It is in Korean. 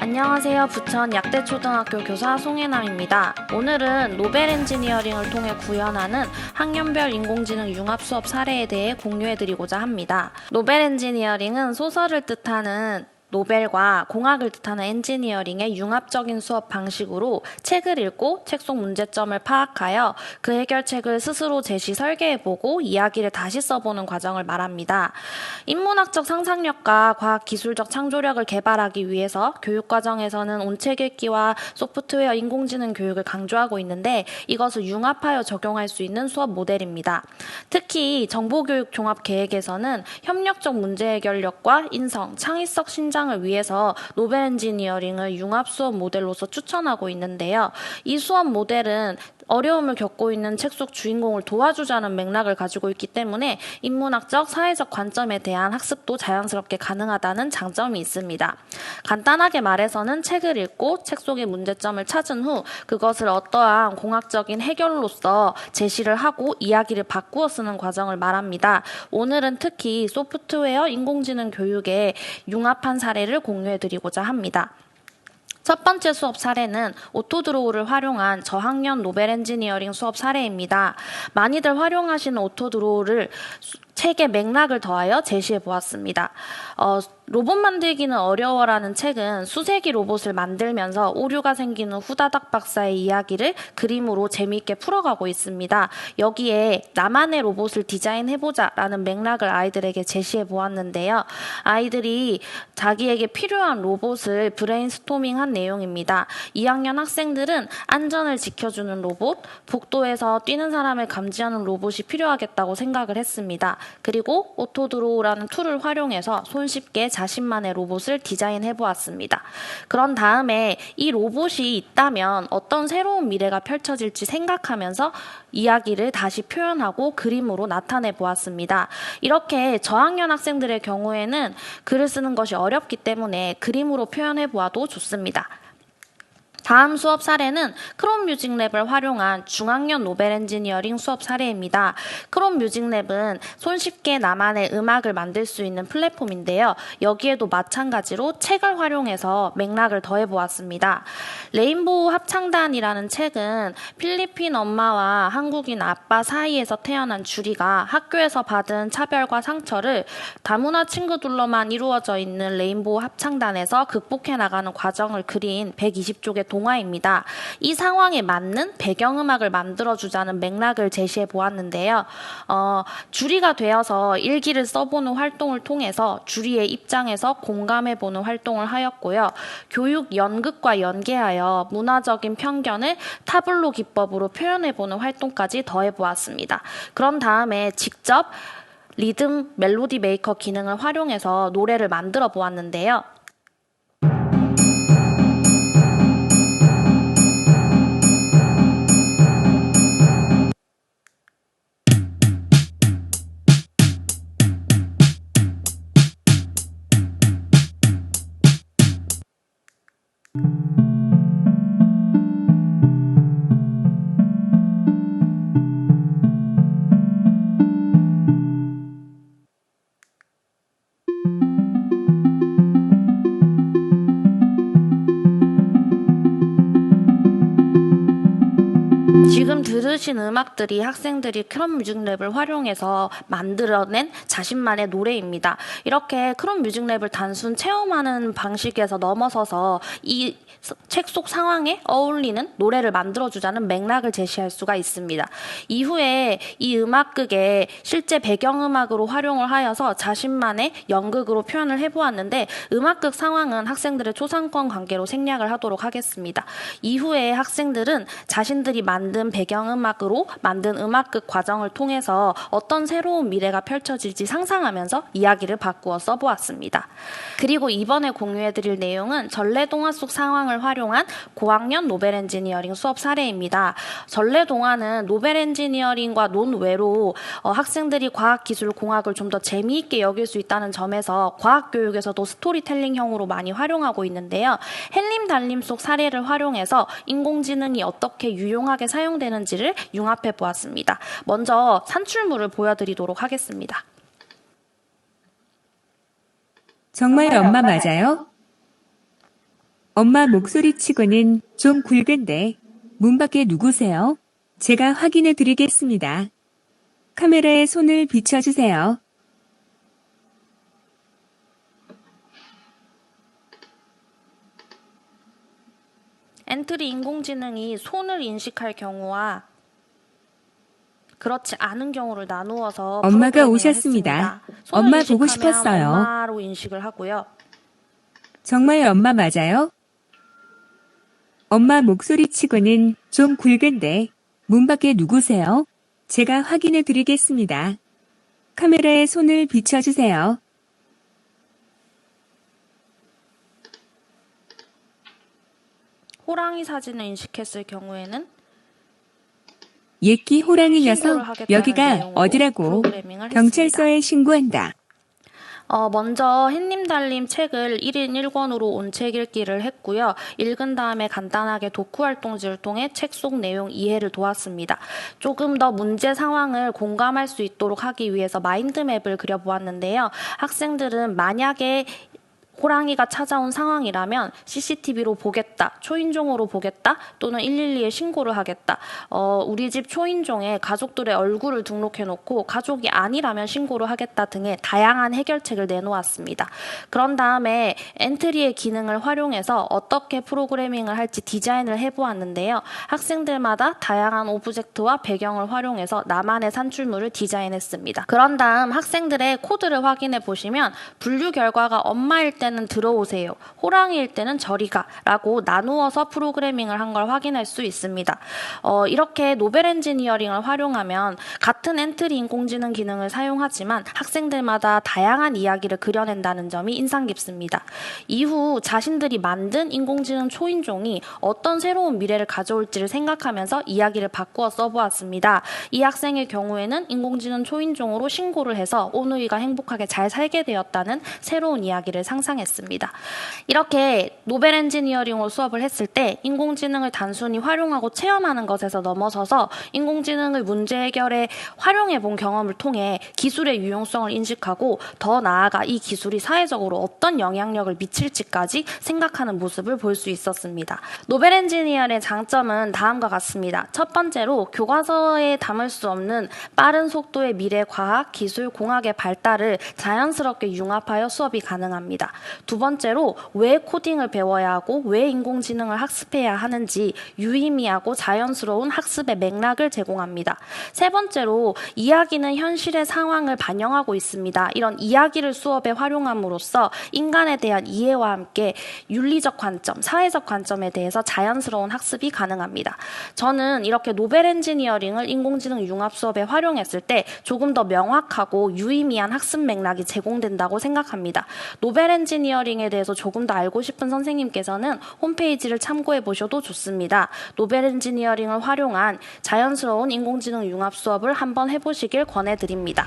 안녕하세요. 부천 약대초등학교 교사 송혜남입니다. 오늘은 노벨 엔지니어링을 통해 구현하는 학년별 인공지능 융합 수업 사례에 대해 공유해드리고자 합니다. 노벨 엔지니어링은 소설을 뜻하는 노벨과 공학을 뜻하는 엔지니어링의 융합적인 수업 방식으로 책을 읽고 책 속 문제점을 파악하여 그 해결책을 스스로 제시 설계해보고 이야기를 다시 써보는 과정을 말합니다. 인문학적 상상력과 과학기술적 창조력을 개발하기 위해서 교육과정에서는 온책 읽기와 소프트웨어 인공지능 교육을 강조하고 있는데 이것을 융합하여 적용할 수 있는 수업 모델입니다. 특히 정보교육 종합계획에서는 협력적 문제 해결력과 인성, 창의성 신장 을 위해서 노벨 엔지니어링을 융합 수업 모델로서 추천하고 있는데요. 이 수업 모델은 어려움을 겪고 있는 책 속 주인공을 도와주자는 맥락을 가지고 있기 때문에 인문학적, 사회적 관점에 대한 학습도 자연스럽게 가능하다는 장점이 있습니다. 간단하게 말해서는 책을 읽고 책 속의 문제점을 찾은 후 그것을 어떠한 공학적인 해결로서 제시를 하고 이야기를 바꾸어 쓰는 과정을 말합니다. 오늘은 특히 소프트웨어 인공지능 교육에 융합한 사례를 공유해드리고자 합니다. 첫 번째 수업 사례는 오토드로우를 활용한 저학년 노벨 엔지니어링 수업 사례입니다. 많이들 활용하시는 오토드로우를 책의 맥락을 더하여 제시해 보았습니다. 로봇 만들기는 어려워라는 책은 수세기 로봇을 만들면서 오류가 생기는 후다닥 박사의 이야기를 그림으로 재미있게 풀어가고 있습니다. 여기에 나만의 로봇을 디자인해보자라는 맥락을 아이들에게 제시해 보았는데요. 아이들이 자기에게 필요한 로봇을 브레인스토밍한 내용입니다. 2학년 학생들은 안전을 지켜주는 로봇, 복도에서 뛰는 사람을 감지하는 로봇이 필요하겠다고 생각을 했습니다. 그리고 오토드로우라는 툴을 활용해서 손쉽게 자신만의 로봇을 디자인해 보았습니다. 그런 다음에 이 로봇이 있다면 어떤 새로운 미래가 펼쳐질지 생각하면서 이야기를 다시 표현하고 그림으로 나타내 보았습니다. 이렇게 저학년 학생들의 경우에는 글을 쓰는 것이 어렵기 때문에 그림으로 표현해 보아도 좋습니다. 다음 수업 사례는 크롬 뮤직랩을 활용한 중학년 노벨 엔지니어링 수업 사례입니다. 크롬 뮤직랩은 손쉽게 나만의 음악을 만들 수 있는 플랫폼인데요. 여기에도 마찬가지로 책을 활용해서 맥락을 더해보았습니다. 레인보우 합창단이라는 책은 필리핀 엄마와 한국인 아빠 사이에서 태어난 주리가 학교에서 받은 차별과 상처를 다문화 친구들로만 이루어져 있는 레인보우 합창단에서 극복해 나가는 과정을 그린 120쪽의 동화입니다. 이 상황에 맞는 배경음악을 만들어주자는 맥락을 제시해 보았는데요. 주리가 되어서 일기를 써보는 활동을 통해서 주리의 입장에서 공감해보는 활동을 하였고요. 교육 연극과 연계하여 문화적인 편견을 타블로 기법으로 표현해보는 활동까지 더해보았습니다. 그런 다음에 직접 리듬 멜로디 메이커 기능을 활용해서 노래를 만들어 보았는데요. 지금 들으신 음악들이 학생들이 크롬 뮤직랩을 활용해서 만들어낸 자신만의 노래입니다. 이렇게 크롬 뮤직랩을 단순 체험하는 방식에서 넘어서서 이 책 속 상황에 어울리는 노래를 만들어주자는 맥락을 제시할 수가 있습니다. 이후에 이 음악극에 실제 배경음악으로 활용을 하여서 자신만의 연극으로 표현을 해보았는데 음악극 상황은 학생들의 초상권 관계로 생략을 하도록 하겠습니다. 이후에 학생들은 자신들이 만든 배경음악으로 만든 음악극 과정을 통해서 어떤 새로운 미래가 펼쳐질지 상상하면서 이야기를 바꾸어 써보았습니다. 그리고 이번에 공유해드릴 내용은 전래동화 속 상황을 활용한 고학년 노벨 엔지니어링 수업 사례입니다. 전래동화는 노벨 엔지니어링과 논외로 학생들이 과학기술, 공학을 좀 더 재미있게 여길 수 있다는 점에서 과학교육에서도 스토리텔링형으로 많이 활용하고 있는데요. 헬림 달림 속 사례를 활용해서 인공지능이 어떻게 유용하게 사용되는지를 융합해 보았습니다. 먼저 산출물을 보여드리도록 하겠습니다. 정말 엄마 맞아요? 엄마 목소리치고는 좀 굵은데 문 밖에 누구세요? 제가 확인해 드리겠습니다. 카메라에 손을 비춰주세요. 엔트리 인공지능이 손을 인식할 경우와 그렇지 않은 경우를 나누어서 엄마가 프로그래밍을 오셨습니다. 했습니다. 손을 엄마 보고 인식하면 싶었어요. 엄마로 인식을 하고요. 정말 엄마 맞아요? 엄마 목소리치고는 좀 굵은데 문 밖에 누구세요? 제가 확인해 드리겠습니다. 카메라에 손을 비춰주세요. 호랑이 사진을 인식했을 경우에는 예끼 호랑이 신고를 녀석, 하겠다는 여기가 내용으로 어디라고? 프로그래밍을 경찰서에 신고한다. 먼저 햇님 달님 책을 1인 1권으로 온 책 읽기를 했고요. 읽은 다음에 간단하게 독후 활동지를 통해 책 속 내용 이해를 도왔습니다. 조금 더 문제 상황을 공감할 수 있도록 하기 위해서 마인드맵을 그려보았는데요. 학생들은 만약에 호랑이가 찾아온 상황이라면 CCTV로 보겠다, 초인종으로 보겠다, 또는 112에 신고를 하겠다. 우리 집 초인종에 가족들의 얼굴을 등록해놓고 가족이 아니라면 신고를 하겠다 등의 다양한 해결책을 내놓았습니다. 그런 다음에 엔트리의 기능을 활용해서 어떻게 프로그래밍을 할지 디자인을 해보았는데요. 학생들마다 다양한 오브젝트와 배경을 활용해서 나만의 산출물을 디자인했습니다. 그런 다음 학생들의 코드를 확인해 보시면 분류 결과가 엄마일 때는 들어오세요, 호랑이일 때는 저리 가 라고 나누어서 프로그래밍을 한 걸 확인할 수 있습니다. 이렇게 노벨 엔지니어링을 활용하면 같은 엔트리 인공지능 기능을 사용하지만 학생들마다 다양한 이야기를 그려낸다는 점이 인상 깊습니다. 이후 자신들이 만든 인공지능 초인종이 어떤 새로운 미래를 가져올지를 생각하면서 이야기를 바꾸어 써보았습니다. 이 학생의 경우에는 인공지능 초인종으로 신고를 해서 오누이가 행복하게 잘 살게 되었다는 새로운 이야기를 상상했습니다. 이렇게 노벨 엔지니어링으로 수업을 했을 때 인공지능을 단순히 활용하고 체험하는 것에서 넘어서서 인공지능을 문제 해결에 활용해 본 경험을 통해 기술의 유용성을 인식하고 더 나아가 이 기술이 사회적으로 어떤 영향력을 미칠지까지 생각하는 모습을 볼 수 있었습니다. 노벨 엔지니어링의 장점은 다음과 같습니다. 첫 번째로 교과서에 담을 수 없는 빠른 속도의 미래 과학, 기술, 공학의 발달을 자연스럽게 융합하여 수업이 가능합니다. 두 번째로 왜 코딩을 배워야 하고 왜 인공지능을 학습해야 하는지 유의미하고 자연스러운 학습의 맥락을 제공합니다. 세 번째로 이야기는 현실의 상황을 반영하고 있습니다. 이런 이야기를 수업에 활용함으로써 인간에 대한 이해와 함께 윤리적 관점, 사회적 관점에 대해서 자연스러운 학습이 가능합니다. 저는 이렇게 노벨 엔지니어링을 인공지능 융합 수업에 활용했을 때 조금 더 명확하고 유의미한 학습 맥락이 제공된다고 생각합니다. 노벨 엔지니어링에 대해서 조금 더 알고 싶은 선생님께서는 홈페이지를 참고해 보셔도 좋습니다. 노벨 엔지니어링을 활용한 자연스러운 인공지능 융합 수업을 한번 해보시길 권해드립니다.